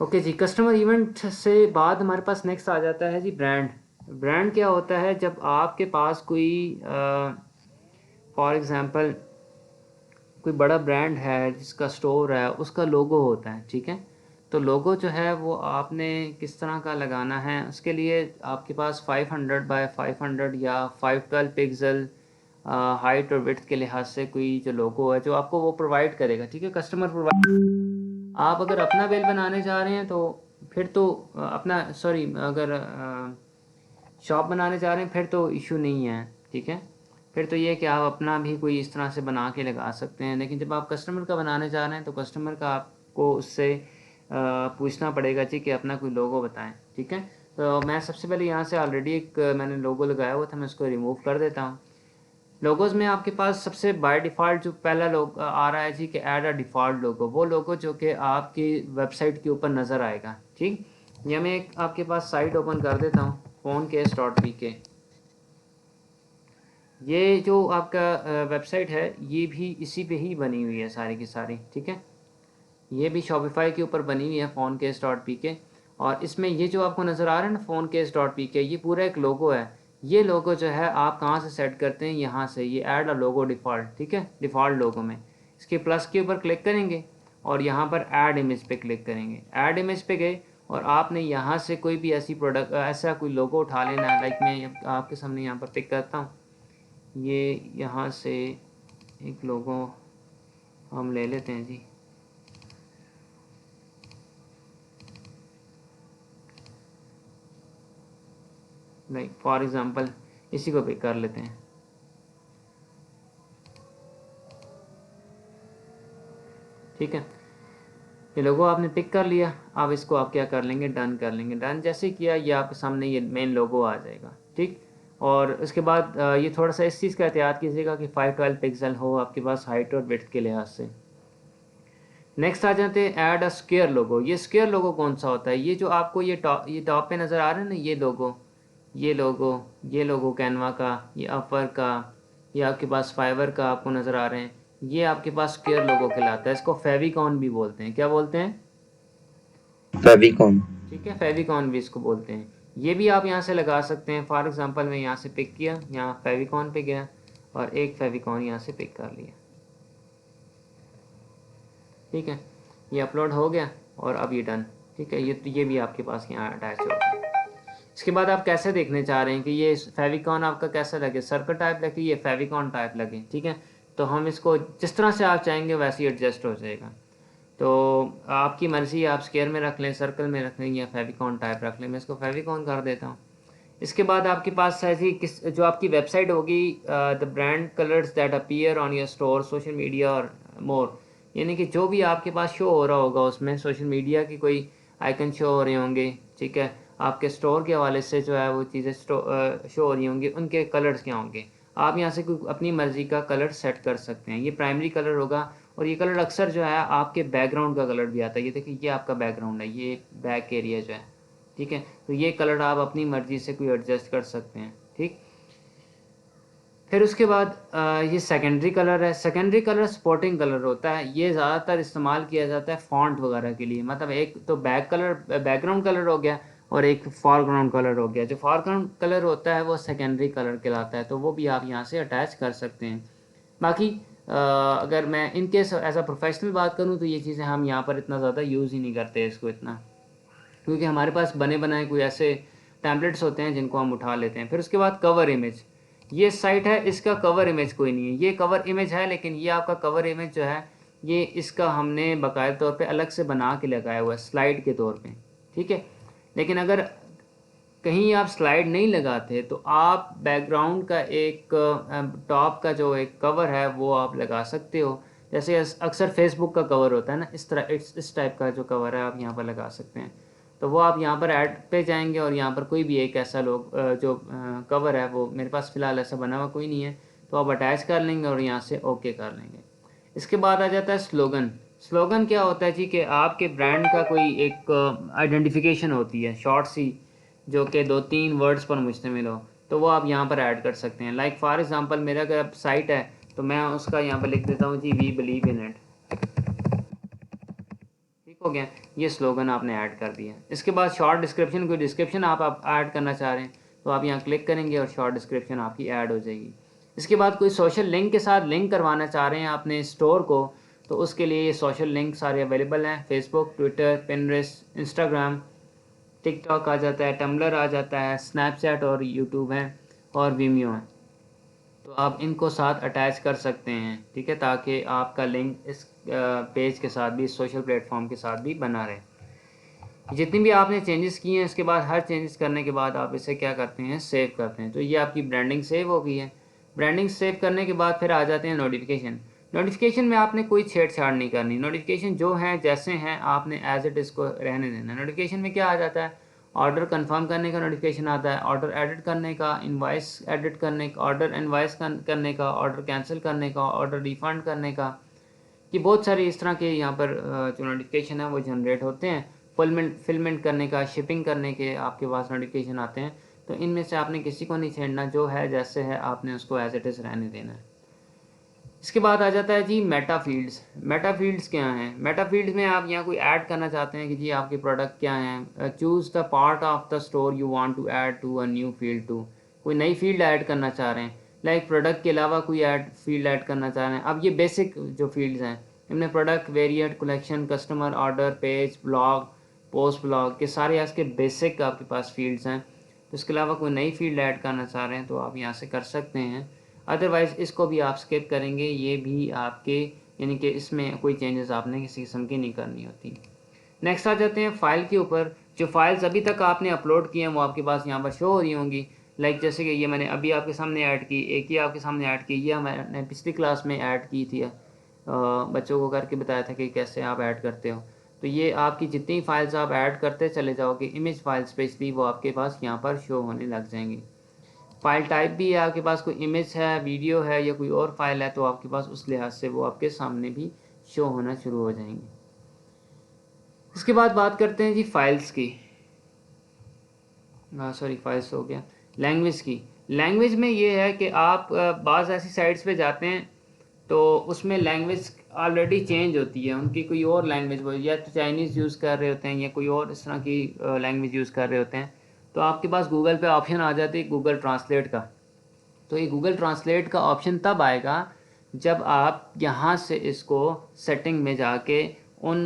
Okay जी, customer event से बाद हमारे पास नेक्स्ट आ जाता है जी ब्रांड। ब्रांड क्या होता है? जब आपके पास कोई फॉर एग्ज़ाम्पल कोई बड़ा ब्रांड है जिसका स्टोर है, उसका लोगो होता है, ठीक है। तो लोगो जो है वो आपने किस तरह का लगाना है, उसके लिए आपके पास 500 बाय 500 या 512 पिक्सल हाइट और विड्थ के लिहाज से कोई जो लोगो है जो आपको वो प्रोवाइड करेगा, ठीक है, कस्टमर प्रोवाइड। आप अगर अपना बिल बनाने जा रहे हैं तो फिर तो अपना सॉरी अगर शॉप बनाने जा रहे हैं फिर तो इशू नहीं है, ठीक है। फिर तो ये कि आप अपना भी कोई इस तरह से बना के लगा सकते हैं। लेकिन जब आप कस्टमर का बनाने जा रहे हैं तो कस्टमर का आपको उससे पूछना पड़ेगा जी कि अपना कोई लोगो बताएं, ठीक है। तो मैं सबसे पहले यहाँ से ऑलरेडी एक मैंने लोगो लगाया हुआ था, मैं उसको रिमूव कर देता हूँ। लोगोस में आपके पास सबसे बाय डिफ़ॉल्ट जो पहला लोग आ रहा है जी कि ऐड अ डिफ़ॉल्ट लोगो, वो लोगो जो कि आपकी वेबसाइट के ऊपर नज़र आएगा, ठीक। ये मैं एक आपके पास साइट ओपन कर देता हूँ, phoncase.pk। ये जो आपका वेबसाइट है ये भी इसी पे ही बनी हुई है सारी की सारी, ठीक है। ये भी शॉपिफाई के ऊपर बनी हुई है phoncase.pk। और इसमें ये जो आपको नज़र आ रहा है ना phoncase.pk, ये पूरा एक लोगो है। ये लोगो जो है आप कहाँ से सेट करते हैं? यहाँ से, ये ऐड अ लोगो डिफ़ॉल्ट, ठीक है, डिफ़ॉल्ट लोगो में इसके प्लस के ऊपर क्लिक करेंगे और यहाँ पर ऐड इमेज पे क्लिक करेंगे। ऐड इमेज पे गए और आपने यहाँ से कोई भी ऐसी प्रोडक्ट ऐसा कोई लोगो उठा लेना है। लाइक मैं आपके सामने यहाँ पर पिक करता हूँ, ये यहाँ से एक लोगो हम ले लेते हैं जी। लाइक फॉर एग्ज़ाम्पल इसी को पिक कर लेते हैं, ठीक है। ये लोगो आपने पिक कर लिया, अब इसको आप क्या कर लेंगे? डन कर लेंगे। डन जैसे किया ये आपके सामने ये मेन लोगो आ जाएगा, ठीक। और उसके बाद ये थोड़ा सा इस चीज़ का एहतियात कीजिएगा कि 512 पिक्सल हो आपके पास हाइट और विड्थ के लिहाज से। नेक्स्ट आ जाते हैं ऐड अ स्क्वायर लोगो। ये स्क्वायर लोगो कौन सा होता है? ये जो आपको ये टॉप पे नज़र आ रहा है ना, ये लोगो, ये लोगो, ये लोगो कैनवा का, ये अपवर का, ये आपके पास फाइवर का आपको नज़र आ रहे हैं, ये आपके पास स्क्वायर लोगो कहलाता है। इसको फेविकॉन भी बोलते हैं। क्या बोलते हैं? फेविकॉम। ठीक है, फेविकॉन भी इसको बोलते हैं। ये भी आप यहाँ से लगा सकते हैं। फॉर एग्जांपल मैं यहाँ से पिक किया, यहाँ फेविकॉन पे गया और एक फेविकॉन यहाँ से पिक कर लिया, ठीक है। ये अपलोड हो गया और अब ये डन, ठीक है। ये भी आपके पास यहाँ अटैच हो गया। इसके बाद आप कैसे देखने चाह रहे हैं कि ये फेविकॉन आपका कैसा लगे? सर्कल टाइप लगे, ये फेविकॉन टाइप लगे, ठीक है। तो हम इसको जिस तरह से आप चाहेंगे वैसे ही एडजस्ट हो जाएगा। तो आपकी मर्ज़ी, आप स्क्वायर में रख लें, सर्कल में रख लें या फेविकॉन टाइप रख लें। मैं इसको फेविकॉन कर देता हूँ। इसके बाद आपके पास ऐसी किस जो आपकी वेबसाइट होगी, the brand colours that appear on your store social media और मोर, यानी कि जो भी आपके पास शो हो रहा होगा उसमें सोशल मीडिया की कोई आइकन शो हो रहे होंगे, ठीक है। आपके स्टोर के हवाले से जो है वो चीज़ें शो हो रही होंगी, उनके कलर्स क्या होंगे? आप यहाँ से कोई अपनी मर्ज़ी का कलर सेट कर सकते हैं। ये प्राइमरी कलर होगा और ये कलर अक्सर जो है आपके बैकग्राउंड का कलर भी आता है। ये देखिए, ये आपका बैकग्राउंड है, ये बैक एरिया जो है, ठीक है। तो ये कलर आप अपनी मर्ज़ी से कोई एडजस्ट कर सकते हैं, ठीक। फिर उसके बाद ये सेकेंडरी कलर है। सेकेंडरी कलर सपोर्टिंग कलर होता है। ये ज़्यादातर इस्तेमाल किया जाता है फ़ॉन्ट वगैरह के लिए। मतलब एक तो बैकग्राउंड कलर हो गया और एक फॉरग्राउंड कलर हो गया। जो फॉरग्राउंड कलर होता है वो सेकेंडरी कलर कहलाता है, तो वो भी आप यहाँ से अटैच कर सकते हैं। बाकी अगर मैं इनकेस एज अ प्रोफेशनल बात करूँ तो ये चीज़ें हम यहाँ पर इतना ज़्यादा यूज़ ही नहीं करते इसको इतना, क्योंकि हमारे पास बने बनाए कोई ऐसे टैम्पलेट्स होते हैं जिनको हम उठा लेते हैं। फिर उसके बाद कवर इमेज। ये साइट है, इसका कवर इमेज कोई नहीं है। ये कवर इमेज है लेकिन ये आपका कवर इमेज जो है ये इसका हमने बाकायदा तौर पे अलग से बना के लगाया हुआ है स्लाइड के तौर पे, ठीक है। लेकिन अगर कहीं आप स्लाइड नहीं लगाते तो आप बैकग्राउंड का एक टॉप का जो एक कवर है वो आप लगा सकते हो। जैसे अक्सर फेसबुक का कवर होता है ना, इस तरह इस टाइप का जो कवर है आप यहाँ पर लगा सकते हैं। तो वो आप यहाँ पर ऐड पे जाएंगे और यहाँ पर कोई भी एक ऐसा जो कवर है, वो मेरे पास फ़िलहाल ऐसा बना हुआ कोई नहीं है, तो आप अटैच कर लेंगे और यहाँ से ओके कर लेंगे। इसके बाद आ जाता है स्लोगन। स्लोगन क्या होता है जी कि आपके ब्रांड का कोई एक आइडेंटिफिकेशन होती है शॉर्ट सी, जो कि 2-3 वर्ड्स पर मुश्तमिल हो, तो वो आप यहाँ पर ऐड कर सकते हैं। लाइक फॉर एग्जांपल मेरा अगर साइट है तो मैं उसका यहाँ पर लिख देता हूँ जी वी बिलीव इन इट, ठीक हो गया, ये स्लोगन आपने ऐड कर दिया। इसके बाद शॉर्ट डिस्क्रिप्शन, कोई डिस्क्रिप्शन आप ऐड करना चाह रहे हैं तो आप यहाँ क्लिक करेंगे और शॉर्ट डिस्क्रिप्शन आपकी ऐड हो जाएगी। इसके बाद कोई सोशल लिंक के साथ लिंक करवाना चाह रहे हैं अपने स्टोर को, तो उसके लिए ये सोशल लिंक सारे अवेलेबल हैं। फेसबुक, ट्विटर, पिनरेस्ट, इंस्टाग्राम, टिकटॉक आ जाता है, टम्बलर आ जाता है, स्नैपचैट और यूट्यूब है और वीमियो है। तो आप इनको साथ अटैच कर सकते हैं, ठीक है, ताकि आपका लिंक इस पेज के साथ भी, इस सोशल प्लेटफॉर्म के साथ भी बना रहे। जितनी भी आपने चेंजेस किए हैं, इसके बाद हर चेंजेस करने के बाद आप इसे क्या करते हैं, सेव करते हैं। तो ये आपकी ब्रांडिंग सेव हो गई है। ब्रांडिंग सेव करने के बाद फिर आ जाते हैं नोटिफिकेशन। नोटिफिकेशन में आपने कोई छेड़छाड़ नहीं करनी। नोटिफिकेशन जो हैं जैसे हैं आपने एज इट इसको रहने देना। नोटिफिकेशन में क्या आ जाता है, ऑर्डर कंफर्म करने का नोटिफिकेशन आता है, ऑर्डर एडिट करने का, इनवाइस एडिट करने का, ऑर्डर इनवाइस करने का, ऑर्डर कैंसिल करने का, ऑर्डर रिफ़ंड करने का। ये बहुत सारे इस तरह के यहाँ पर जो नोटिफिकेशन है वो जनरेट होते हैं। फिलमेंट करने का, शिपिंग करने के आपके पास नोटिफिकेशन आते हैं। तो इनमें से आपने किसी को नहीं छेड़ना, जो है जैसे है आपने उसको एज इट इज़ रहने देना है। इसके बाद आ जाता है जी मेटा फील्ड्स। मेटा फील्ड्स क्या हैं? मेटा फील्ड्स में आप यहाँ कोई ऐड करना चाहते हैं कि जी आपके प्रोडक्ट क्या हैं। Choose the part of the store you want to add to a new field to. कोई नई फील्ड ऐड करना चाह रहे हैं, लाइक प्रोडक्ट के अलावा कोई फील्ड ऐड करना चाह रहे हैं। अब ये बेसिक जो फील्ड्स हैं, इनमें product, variant, collection, customer, order, page, blog, post blog के सारे इसके बेसिक आपके पास फील्ड्स हैं। तो इसके अलावा कोई नई फील्ड ऐड करना चाह रहे हैं तो आप यहाँ से कर सकते हैं। अदरवाइज़ इसको भी आप स्किप करेंगे, ये भी आपके, यानी कि इसमें कोई चेंजेस आपने किसी किस्म की नहीं करनी होती। नेक्स्ट आ जाते हैं फ़ाइल के ऊपर। जो फाइल्स अभी तक आपने अपलोड किए हैं वो आपके पास यहाँ पर शो हो रही होंगी। लाइक जैसे कि ये मैंने अभी आपके सामने ऐड की, एक ही आपके सामने ऐड की, ये मैंने पिछली क्लास में ऐड की थी, बच्चों को करके बताया था कि कैसे आप ऐड करते हो। तो ये आपकी जितनी फाइल्स आप ऐड करते चले जाओगे, इमेज फाइल्स स्पेशली, वो आपके पास यहाँ पर शो होने लग जाएंगी। फाइल टाइप भी है आपके पास, कोई इमेज है, वीडियो है या कोई और फाइल है, तो आपके पास उस लिहाज से वो आपके सामने भी शो होना शुरू हो जाएंगे। इसके बाद बात करते हैं जी फाइल्स की, सॉरी फाइल्स हो गया, लैंग्वेज की। लैंग्वेज में ये है कि आप बाज़ ऐसी साइट्स पे जाते हैं तो उसमें लैंग्वेज ऑलरेडी चेंज होती है, उनकी कोई और लैंग्वेज, वो या तो चाइनीज़ यूज़ कर रहे होते हैं या कोई और इस तरह की लैंग्वेज यूज़ कर रहे होते हैं। तो आपके पास गूगल पे ऑप्शन आ जाती है गूगल ट्रांसलेट का। तो ये गूगल ट्रांसलेट का ऑप्शन तब आएगा जब आप यहाँ से इसको सेटिंग में जाके उन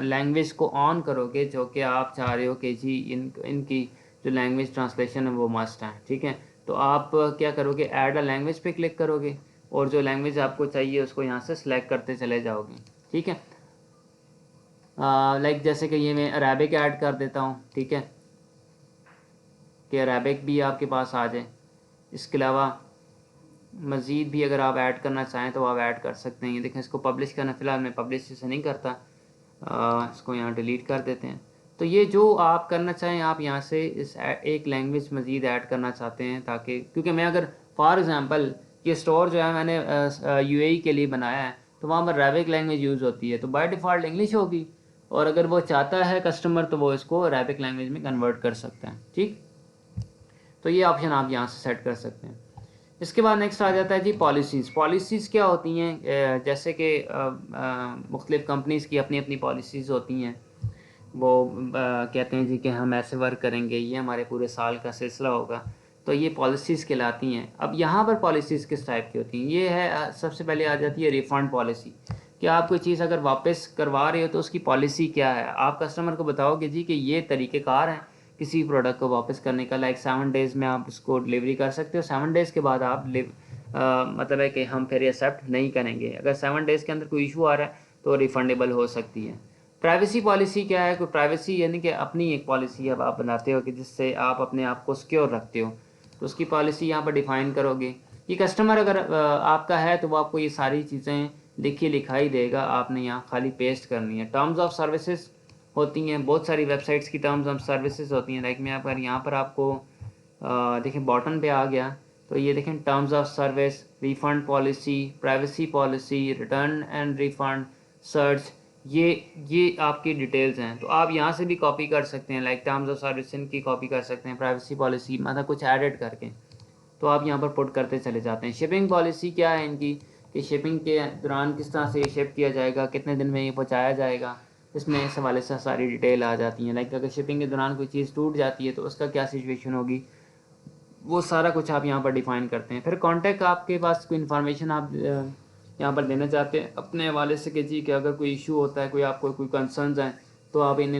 लैंग्वेज को ऑन करोगे जो कि आप चाह रहे हो कि जी इनकी जो लैंग्वेज ट्रांसलेशन है वो मस्ट है, ठीक है। तो आप क्या करोगे, ऐड अ लैंग्वेज पे क्लिक करोगे और जो लैंग्वेज आपको चाहिए उसको यहाँ से सिलेक्ट करते चले जाओगे, ठीक है। लाइक जैसे कि ये मैं अरेबिक ऐड कर देता हूँ, ठीक है, कि अरेबिक भी आपके पास आ जाए। इसके अलावा मज़ीद भी अगर आप ऐड करना चाहें तो आप ऐड कर सकते हैं। ये देखें, इसको पब्लिश करना, फ़िलहाल मैं पब्लिश इसे नहीं करता, इसको यहाँ डिलीट कर देते हैं। तो ये जो आप करना चाहें, आप यहाँ से इस एक लैंग्वेज मज़ीद ऐड करना चाहते हैं ताकि, क्योंकि मैं अगर फॉर एग्ज़ाम्पल ये स्टोर जो है मैंने यूएई के लिए बनाया है तो वहाँ पर अरेबिक लैंग्वेज यूज़ होती है, तो बाय डिफ़ॉल्ट इंग्लिश होगी, और अगर वो चाहता है कस्टमर तो वो इसको अरेबिक लैंग्वेज में कन्वर्ट कर सकता है, ठीक। तो ये ऑप्शन आप यहाँ से सेट कर सकते हैं। इसके बाद नेक्स्ट आ जाता है जी पॉलिसीज़। पॉलिसीज़ क्या होती हैं, जैसे कि मुख्तलिफ़ कंपनीज़ की अपनी अपनी पॉलिसीज़ होती हैं। वो कहते हैं जी कि हम ऐसे वर्क करेंगे, ये हमारे पूरे साल का सिलसिला होगा, तो ये पॉलिसीज़ कहलाती हैं। अब यहाँ पर पॉलिसीज़ किस टाइप की होती हैं, ये है सबसे पहले आ जाती है रिफ़ंड पॉलिसी, कि आप कोई चीज़ अगर वापस करवा रहे हो तो उसकी पॉलिसी क्या है। आप कस्टमर को बताओगे जी कि ये तरीक़ेकार हैं किसी प्रोडक्ट को वापस करने का, लाइक 7 डेज़ में आप उसको डिलीवरी कर सकते हो। 7 डेज़ के बाद आप मतलब है कि हम फिर एक्सेप्ट नहीं करेंगे। अगर 7 डेज़ के अंदर कोई इशू आ रहा है तो रिफ़ंडेबल हो सकती है। प्राइवेसी पॉलिसी क्या है, कोई प्राइवेसी यानी कि अपनी एक पॉलिसी अब आप बनाते हो कि जिससे आप अपने आप को सिक्योर रखते हो, तो उसकी पॉलिसी यहाँ पर डिफ़ाइन करोगे। ये कस्टमर अगर आपका है तो वो आपको ये सारी चीज़ें लिखी लिखाई देगा, आपने यहाँ खाली पेस्ट करनी है। टर्म्स ऑफ सर्विसेज होती हैं, बहुत सारी वेबसाइट्स की टर्म्स ऑफ सर्विसेज होती हैं। लाइक मैं अगर यहाँ पर आपको देखें बॉटम पे आ गया तो ये देखें terms of service, refund policy, privacy policy, return and refund, search, ये आपकी डिटेल्स हैं। तो आप यहाँ से भी कॉपी कर सकते हैं, लाइक टर्म्स ऑफ सर्विस की कॉपी कर सकते हैं, प्राइवेसी पॉलिसी मतलब कुछ एडिट करके, तो आप यहाँ पर पुट करते चले जाते हैं। शिपिंग पॉलिसी क्या है इनकी, कि शिपिंग के दौरान किस तरह से ये शिप किया जाएगा, कितने दिन में ये पहुँचाया जाएगा, इसमें इस हवाले से सारी डिटेल आ जाती है। लाइक अगर शिपिंग के दौरान कोई चीज़ टूट जाती है तो उसका क्या सिचुएशन होगी, वो सारा कुछ आप यहाँ पर डिफ़ाइन करते हैं। फिर कॉन्टैक्ट, आपके पास कोई इन्फॉर्मेशन आप यहाँ पर देना चाहते हैं अपने हवाले से कि जी कि अगर कोई इशू होता है, कोई आपको कोई कंसर्न्स हैं, तो आप इन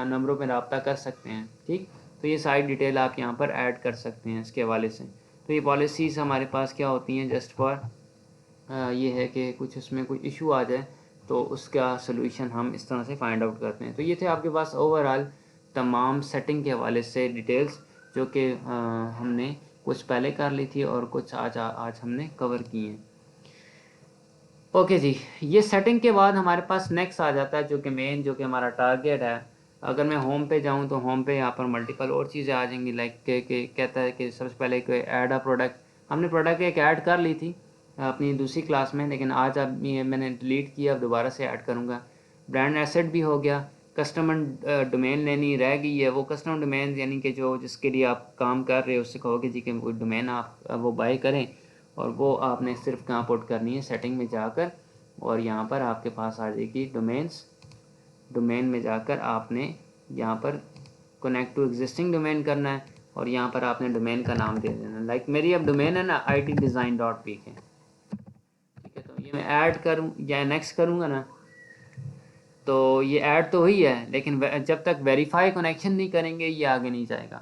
नंबरों पर रब्ता कर सकते हैं। ठीक, तो ये सारी डिटेल आप यहाँ पर ऐड कर सकते हैं इसके हवाले से। तो ये पॉलिसीज़ हमारे पास क्या होती हैं, जस्ट फॉर ये है कि कुछ उसमें कोई इशू आ जाए तो उसका सलूशन हम इस तरह से फाइंड आउट करते हैं। तो ये थे आपके पास ओवरऑल तमाम सेटिंग के हवाले से डिटेल्स, जो कि हमने कुछ पहले कर ली थी और कुछ आज हमने कवर की हैं। ओके जी, ये सेटिंग के बाद हमारे पास नेक्स्ट आ जाता है जो कि मेन, जो कि हमारा टारगेट है। अगर मैं होम पे जाऊं तो होम पे यहाँ पर मल्टीपल और चीज़ें आ जाएंगी। लाइक के कहता है कि सबसे पहले कोई ऐड अ प्रोडक्ट, हमने प्रोडक्ट एक ऐड कर ली थी अपनी दूसरी क्लास में, लेकिन आज अब ये मैंने डिलीट किया, अब दोबारा से ऐड करूँगा। ब्रांड एसेट भी हो गया। कस्टमर डोमेन लेनी रह गई है, वो कस्टमर डोमेन यानी कि जो जिसके लिए आप काम कर रहे हो उससे कहोगे जी कि वो डोमेन आप वो बाय करें, और वो आपने सिर्फ कहाँ पुट करनी है, सेटिंग में जाकर, और यहाँ पर आपके पास आ जाएगी डोमेन्स। डोमेन में जाकर आपने यहाँ पर कनेक्ट टू एग्जिस्टिंग डोमेन करना है, और यहाँ पर आपने डोमेन का नाम दे देना। लाइक मेरी अब डोमेन है ना itdesign.pk, ठीक है। तो ये मैं ऐड करूँ या नेक्स्ट करूँगा ना, तो ये ऐड तो हुई है, लेकिन जब तक वेरीफाई कनेक्शन नहीं करेंगे ये आगे नहीं जाएगा।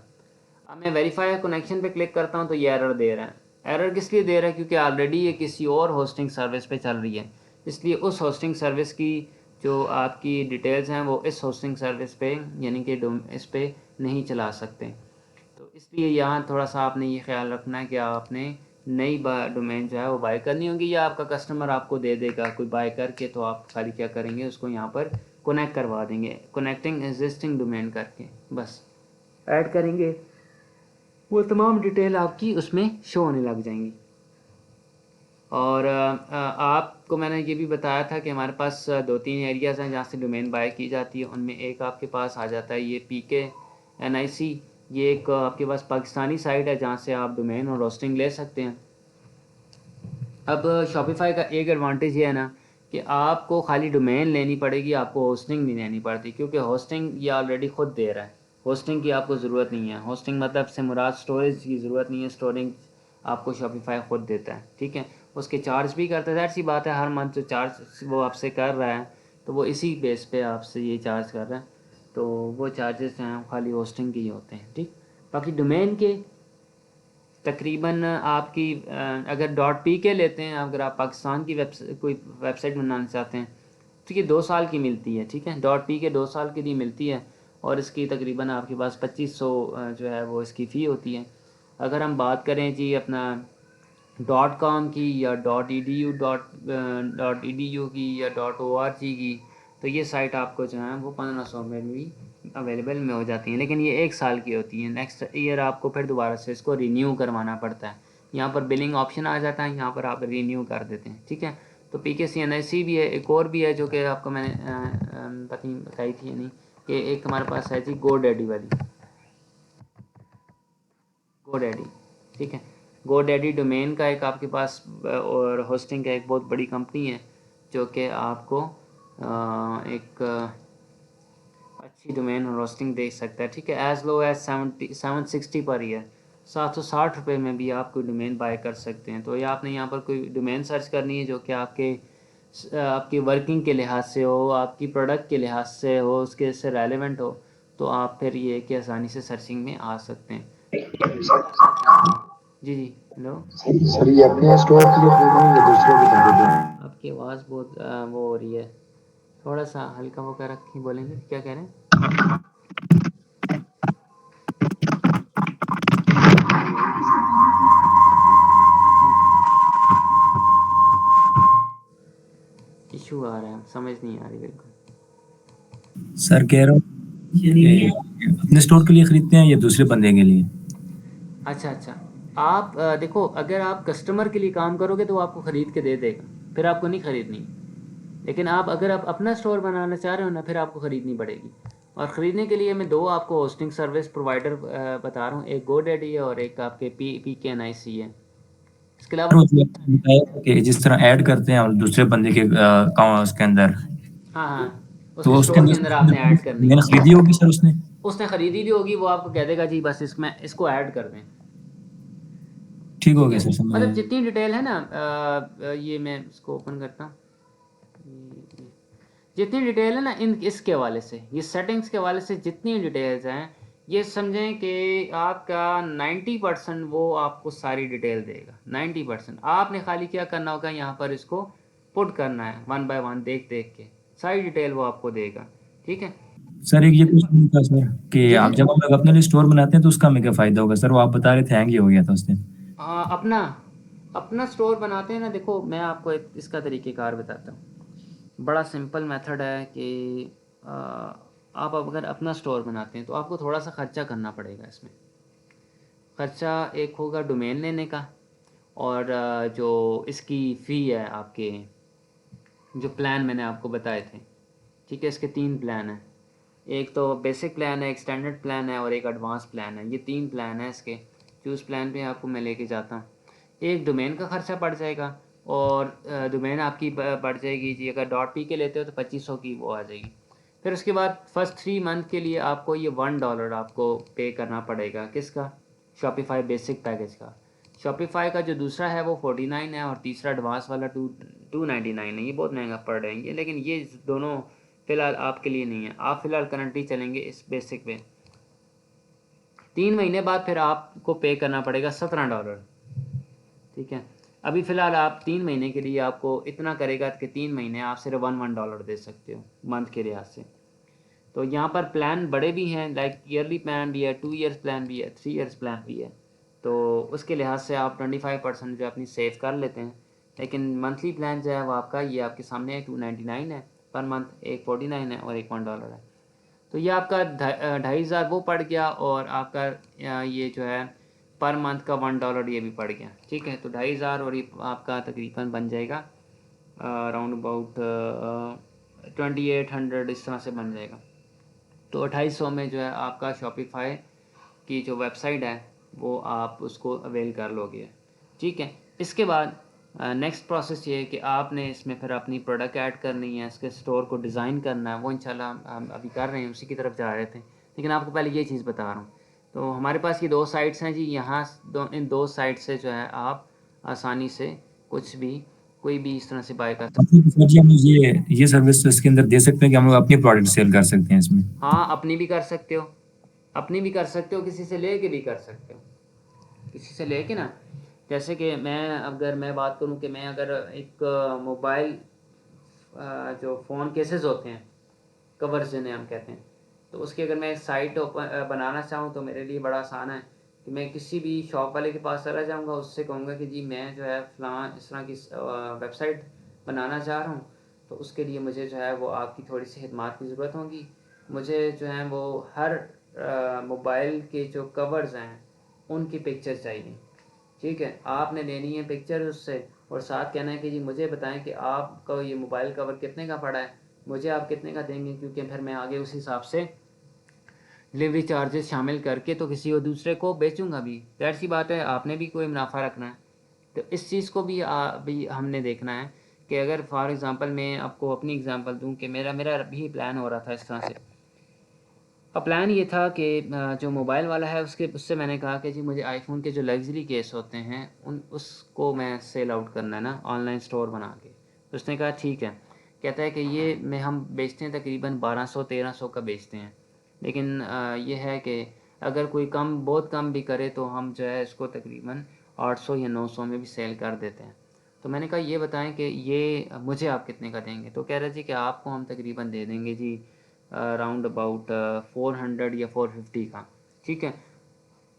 अब मैं वेरीफाई कनेक्शन पे क्लिक करता हूँ तो ये एरर दे रहा है। एरर किस लिए दे रहा है, क्योंकि ऑलरेडी ये किसी और होस्टिंग सर्विस पे चल रही है, इसलिए उस होस्टिंग सर्विस की जो आपकी डिटेल्स हैं वो इस होस्टिंग सर्विस पे यानी कि इस पे नहीं चला सकते। तो इसलिए यहाँ थोड़ा सा आपने ये ख्याल रखना है कि आपने नई डोमेन जो है वो बाय करनी होगी, या आपका कस्टमर आपको दे देगा कोई बाय करके, तो आप खाली क्या करेंगे, उसको यहाँ पर कनेक्ट करवा देंगे, कनेक्टिंग एग्जिस्टिंग डोमेन करके बस ऐड करेंगे, वो तमाम डिटेल आपकी उसमें शो होने लग जाएंगी। और आपको मैंने ये भी बताया था कि हमारे पास 2-3 एरियाज़ हैं जहाँ से डोमेन बाय की जाती है। उनमें एक आपके पास आ जाता है ये PKNIC, ये एक आपके पास पाकिस्तानी साइट है जहाँ से आप डोमेन और होस्टिंग ले सकते हैं। अब शॉपिफाई का एक एडवांटेज ये है ना कि आपको खाली डोमेन लेनी पड़ेगी, आपको होस्टिंग नहीं लेनी पड़ती, क्योंकि होस्टिंग ये ऑलरेडी ख़ुद दे रहा है। होस्टिंग की आपको ज़रूरत नहीं है। होस्टिंग मतलब से मुराद स्टोरेज की ज़रूरत नहीं है, स्टोरेज आपको शॉपिफाई ख़ुद देता है, ठीक है। उसके चार्ज भी करता है, ज़ाहिर सी बात है, हर मंथ जो चार्ज वो आपसे कर रहा है तो वो इसी बेस पे आपसे ये चार्ज कर रहा है, तो वो चार्जेस जो हैं खाली होस्टिंग के ही होते हैं, ठीक। बाकी डोमेन के तकरीबन आपकी अगर .pk लेते हैं, अगर आप पाकिस्तान की कोई वेबसाइट बनाना चाहते हैं तो ये 2 साल की मिलती है, ठीक है। .pk 2 साल के लिए मिलती है, और इसकी तकरीबन आपके पास 2500 जो है वो इसकी फ़ी होती है। अगर हम बात करें जी अपना .com की या .edu की या .org की, तो ये साइट आपको जो है वो 1500 में भी अवेलेबल में हो जाती हैं, लेकिन ये 1 साल की होती है। नेक्स्ट ईयर आपको फिर दोबारा से इसको रीन्यू करवाना पड़ता है। यहाँ पर बिलिंग ऑप्शन आ जाता है, यहाँ पर आप रीन्यू कर देते हैं, ठीक है। तो PKCNIC भी है, एक और भी है जो कि आपको मैंने बताई थी नहीं, कि एक हमारे पास है जी GoDaddy वाली, GoDaddy, ठीक है। GoDaddy डोमेन का एक आपके पास और होस्टिंग का एक बहुत बड़ी कंपनी है जो कि आपको एक अच्छी डोमेन और होस्टिंग दे सकता है, ठीक है। As low as 760 per year, 760 रुपये में भी आप कोई डोमेन बाय कर सकते हैं। तो ये आपने यहाँ पर कोई डोमेन सर्च करनी है जो कि आपकी वर्किंग के लिहाज से हो, आपकी प्रोडक्ट के लिहाज से हो, उसके से रेलेवेंट हो, तो आप फिर ये कि आसानी से सर्चिंग में आ सकते हैं। जी जी, हेलो। सर ये अपने स्टोर के लिए खरीदनी है या दूसरों के बंदे के? आपकी आवाज़ बहुत वो हो रही है, थोड़ा सा हल्का वो कर रखी, बोलेंगे क्या कह रहे हैं? इशू आ रहा है, समझ नहीं आ रही बिल्कुल। सर कह रहा हूँ अपने स्टोर के लिए खरीदते हैं या दूसरे बंदे के लिए? अच्छा अच्छा, आप देखो, अगर आप कस्टमर के लिए काम करोगे तो वो आपको ख़रीद के दे देगा, फिर आपको नहीं ख़रीदनी। लेकिन अगर आप अपना स्टोर बनाना चाह रहे हो ना, फिर आपको ख़रीदनी पड़ेगी। और ख़रीदने के लिए मैं 2 आपको होस्टिंग सर्विस प्रोवाइडर बता रहा हूँ, एक GoDaddy है और एक आपके PKNIC है। इसके सर अलावा मतलब बताया कि जिस तरह ऐड करते हैं और दूसरे बंदे के अकाउंट उसके अंदर। हाँ हाँ, तो उसके उसके स्टोर के अंदर अंदर आपने ऐड करनी मैंने है। खरीदी होगी सर उसने। उसने ख़रीदी भी होगी, वो आपको कह देगा जी बस इसमें इसको ऐड कर दें। ठीक हो ठीक गया है, सर, समझ मतलब गया। जितनी डिटेल है ना, ये मैं इसको ओपन करता हूँ। जितनी डिटेल है ना इन इसके हवाले से, ये सेटिंग्स के हवाले से जितनी डिटेल्स हैं, ये समझें कि आपका 90% वो आपको सारी डिटेल देगा। 90% आपने खाली क्या करना होगा, यहाँ पर इसको पुट करना है 1 बाय 1 देख देख के, सारी डिटेल वो आपको देगा। ठीक है सर एक ये क्वेश्चन था सर कि जी जी। आप जब हम लोग अपने लिए स्टोर बनाते हैं तो उसका हमें क्या फायदा होगा सर? वो आप बता रहे थे हैंग ही हो गया था उस दिन। अपना अपना स्टोर बनाते हैं ना, देखो मैं आपको एक इसका तरीक़ेकार बताता हूँ। बड़ा सिंपल मेथड है कि आ, आप अगर अपना स्टोर बनाते हैं तो आपको थोड़ा सा ख़र्चा करना पड़ेगा। इसमें ख़र्चा एक होगा डोमेन लेने का, और जो इसकी फ़ी है आपके, जो प्लान मैंने आपको बताए थे। ठीक है, इसके 3 प्लान हैं। एक तो बेसिक प्लान है, एक स्टैंडर्ड प्लान है और एक एडवांस प्लान है। ये 3 प्लान है इसके। चूज़ प्लान पे आपको मैं लेके जाता हूँ। एक डोमेन का ख़र्चा पड़ जाएगा, और डोमेन आपकी बढ़ जाएगी जी, अगर .p के लेते हो तो 2500 की वो आ जाएगी। फिर उसके बाद फर्स्ट 3 मंथ के लिए आपको ये $1 आपको पे करना पड़ेगा। किसका? शॉपिफाई बेसिक पैकेज का। शॉपिफाई का जो दूसरा है वो 49 है, और तीसरा एडवांस वाला 299 है। ये बहुत महंगा पड़ रहा है ये, लेकिन ये दोनों फ़िलहाल आपके लिए नहीं है। आप फ़िलहाल करंटली चलेंगे इस बेसिक पे। 3 महीने बाद फिर आपको पे करना पड़ेगा $17। ठीक है, अभी फ़िलहाल आप 3 महीने के लिए आपको इतना करेगा कि 3 महीने आप सिर्फ $1 दे सकते हो मंथ के लिहाज से। तो यहाँ पर प्लान बड़े भी हैं, लाइक ईयरली प्लान भी है, 2 ईयर्स प्लान भी है, 3 ईयर्स प्लान भी है। तो उसके लिहाज से आप 25% जो अपनी सेव कर लेते हैं। लेकिन मंथली प्लान जो है वो आपका, ये आपके सामने है, 299 है पर मंथ, एक 49 है और एक $1 है। तो ये आपका 2500 वो पड़ गया, और आपका ये जो है पर मंथ का $1 ये भी पड़ गया। ठीक है, तो 2500 और ये आपका तकरीबन बन जाएगा अराउंड अबाउट 2800 इस तरह से बन जाएगा। तो 2800 में जो है आपका शॉपिफाई की जो वेबसाइट है वो आप उसको अवेल कर लोगे। ठीक है, इसके बाद नेक्स्ट प्रोसेस ये है कि आपने इसमें फिर अपनी प्रोडक्ट ऐड करनी है, इसके स्टोर को डिज़ाइन करना है। वो इंशाल्लाह हम अभी कर रहे हैं, उसी की तरफ जा रहे थे, लेकिन आपको पहले ये चीज़ बता रहा हूँ। तो हमारे पास ये 2 साइट्स हैं जी। यहाँ इन 2 साइट से जो है आप आसानी से कुछ भी, कोई भी इस तरह से बाय कर सकते मतलब सर जी हम ये सर्विस तो इसके अंदर दे सकते हैं कि हम लोग अपनी प्रोडक्ट सेल कर सकते हैं इसमें? हैं। हाँ, अपनी भी कर सकते हो, अपनी भी कर सकते हो, किसी से ले के भी कर सकते हो। किसी से लेके ना, जैसे कि अगर मैं बात करूं कि मैं अगर एक मोबाइल, जो फ़ोन केसेस होते हैं, कवर्स जिन्हें हम कहते हैं, तो उसकी अगर मैं साइट बनाना चाहूँ तो मेरे लिए बड़ा आसान है कि मैं किसी भी शॉप वाले के पास चला जाऊँगा, उससे कहूँगा कि जी मैं जो है फ़लाँ इस तरह की वेबसाइट बनाना चाह रहा हूँ। तो उसके लिए मुझे जो है वो आपकी थोड़ी सी खिदमत की ज़रूरत होगी। मुझे जो है वो हर मोबाइल के जो कवर्स हैं उनकी पिक्चर चाहिए। ठीक है, आपने लेनी है पिक्चर उससे, और साथ कहना है कि जी मुझे बताएं कि आपका ये मोबाइल कवर कितने का पड़ा है, मुझे आप कितने का देंगे, क्योंकि फिर मैं आगे उस हिसाब से डिलीवरी चार्जेस शामिल करके तो किसी और दूसरे को बेचूंगा भी। ज़ाहिर सी बात है, आपने भी कोई मुनाफा रखना है। तो इस चीज़ को भी हमने देखना है कि अगर फॉर एग्ज़ाम्पल मैं आपको अपनी एग्ज़ाम्पल दूं कि मेरा भी प्लान हो रहा था इस तरह से। अब प्लान ये था कि जो मोबाइल वाला है उससे मैंने कहा कि जी मुझे आईफोन के जो लग्जरी केस होते हैं उसको मैं सेल आउट करना है ना, ऑनलाइन स्टोर बना के। तो उसने कहा ठीक है। कहता है कि ये हम बेचते हैं तकरीबन 1200-1300 का बेचते हैं, लेकिन ये है कि अगर कोई बहुत कम भी करे तो हम जो है इसको तकरीबन 800 या 900 में भी सेल कर देते हैं। तो मैंने कहा ये बताएं कि ये मुझे आप कितने का देंगे? तो कह रहे जी कि आपको हम तकरीबन दे देंगे जी राउंड अबाउट 400 या 450 का। ठीक है,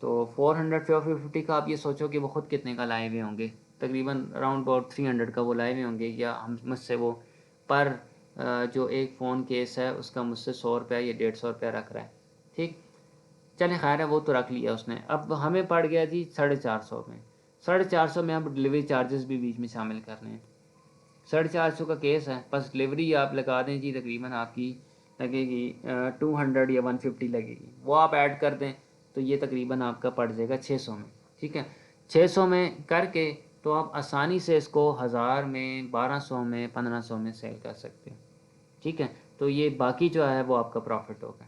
तो 400 450 का आप ये सोचो कि वो ख़ुद कितने का लाए हुए होंगे, तकरीबन राउंड अबाउट 300 का वो लाए हुए होंगे, या हम मुझसे वो पर जो एक फ़ोन केस है उसका मुझसे 100 रुपया या 150 रुपया रख रहा है। ठीक, चले खैर है, वो तो रख लिया उसने। अब हमें पड़ गया जी 450 में। 450 में अब डिलीवरी चार्जेस भी बीच में शामिल करने हैं। 450 का केस है, बस डिलीवरी आप लगा दें जी, तकरीबन आपकी लगेगी 200 या 150 लगेगी, वो आप ऐड कर दें तो ये तकरीबन आपका पड़ जाएगा 600 में। ठीक है, 600 में करके तो आप आसानी से इसको 1000 में, 1200 में, 1500 में सेल कर सकते हो। ठीक है, तो ये बाकी जो है वो आपका प्रॉफिट होगा।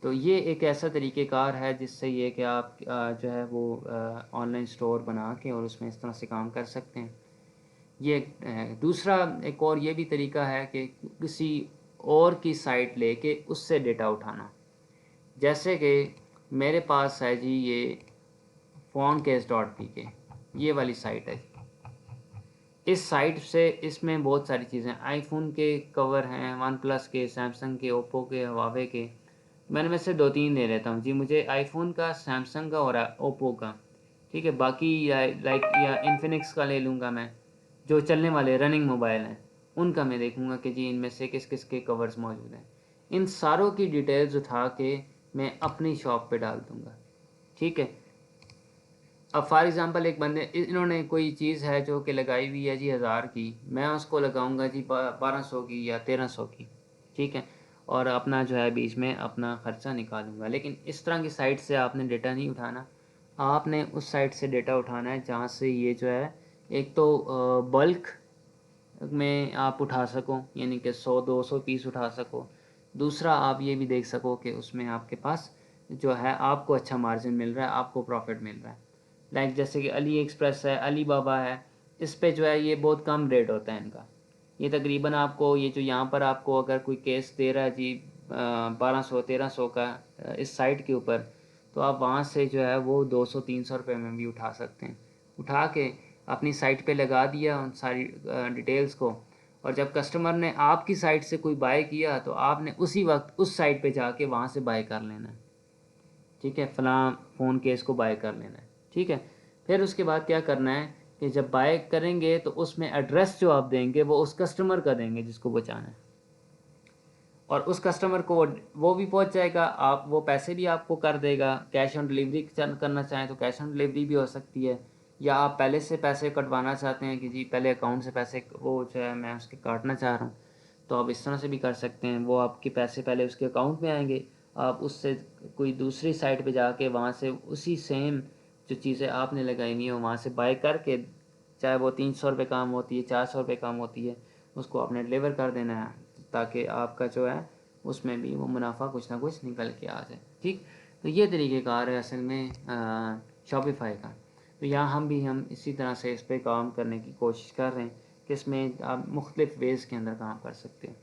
तो ये एक ऐसा तरीक़ेकार है जिससे ये कि आप जो है वो ऑनलाइन स्टोर बना के और उसमें इस तरह से काम कर सकते हैं। ये दूसरा एक और ये भी तरीका है कि किसी और की साइट लेके उससे डेटा उठाना। जैसे कि मेरे पास है जी ये phoncase.pk, ये वाली साइट है। इस साइट से इसमें बहुत सारी चीज़ें, आईफोन के कवर हैं, वन प्लस के, सैमसंग के, ओप्पो के, हवावे के। मैंने में से 2-3 ले लेता हूँ जी। मुझे आईफोन का, सैमसंग का और ओप्पो का, ठीक है। बाकी या इन्फिनिक्स का ले लूँगा मैं, जो चलने वाले रनिंग मोबाइल हैं उनका मैं देखूँगा कि जी इनमें से किस किस के कवर्स मौजूद हैं। इन सारों की डिटेल्स उठा के मैं अपनी शॉप पे डाल दूँगा, ठीक है। अब फॉर एग्ज़ाम्पल एक बंदे, इन्होंने कोई चीज़ है जो कि लगाई हुई है जी 1000 की, मैं उसको लगाऊंगा जी 1200 की या 1300 की, ठीक है। और अपना जो है बीच में अपना ख़र्चा निकालूंगा। लेकिन इस तरह की साइट से आपने डेटा नहीं उठाना, आपने उस साइट से डेटा उठाना है जहाँ से ये जो है एक तो बल्क में आप उठा सको, यानी कि 100-200 पीस उठा सको। दूसरा आप ये भी देख सको कि उसमें आपके पास जो है आपको अच्छा मार्जिन मिल रहा है, आपको प्रॉफिट मिल रहा है। लाइक जैसे कि अली एक्सप्रेस है, अली बाबा है, इस पे जो है ये बहुत कम रेट होता है इनका। ये तकरीबन आपको, ये जो यहाँ पर आपको अगर कोई केस दे रहा है जी 1200-1300 का इस साइट के ऊपर, तो आप वहाँ से जो है वो 200-300 रुपये में भी उठा सकते हैं। उठा के अपनी साइट पे लगा दिया उन सारी डिटेल्स को, और जब कस्टमर ने आपकी साइट से कोई बाय किया तो आपने उसी वक्त उस साइट पे जाके वहाँ से बाय कर लेना है, ठीक है। फ़लाँ फ़ोन केस को बाय कर लेना है, ठीक है। फिर उसके बाद क्या करना है कि जब बाय करेंगे तो उसमें एड्रेस जो आप देंगे वो उस कस्टमर का देंगे जिसको बचाना है, और उस कस्टमर को वो भी पहुंच जाएगा, आप वो पैसे भी आपको कर देगा। कैश ऑन डिलीवरी करना चाहें तो कैश ऑन डिलीवरी भी हो सकती है, या आप पहले से पैसे कटवाना चाहते हैं कि जी पहले अकाउंट से पैसे वो जो है मैं उसके काटना चाह रहा हूँ, तो आप इस तरह से भी कर सकते हैं। वो आपके पैसे पहले उसके अकाउंट में आएंगे, आप उससे कोई दूसरी साइट पे जाके वहाँ से उसी सेम जो चीज़ें आपने लगाई हुई हैं वहाँ से बाय करके, चाहे वो 300 रुपये काम होती है, 400 रुपये काम होती है, उसको आपने डिलीवर कर देना है, ताकि आपका जो है उसमें भी वो मुनाफा कुछ ना कुछ निकल के आ जाए, ठीक। तो ये तरीक़ेकार है असल में शॉपिफ़ाई का। तो यहाँ हम इसी तरह से इस पर काम करने की कोशिश कर रहे हैं कि इसमें आप मुख्तलिफ़ वेज़ के अंदर काम कर सकते हैं।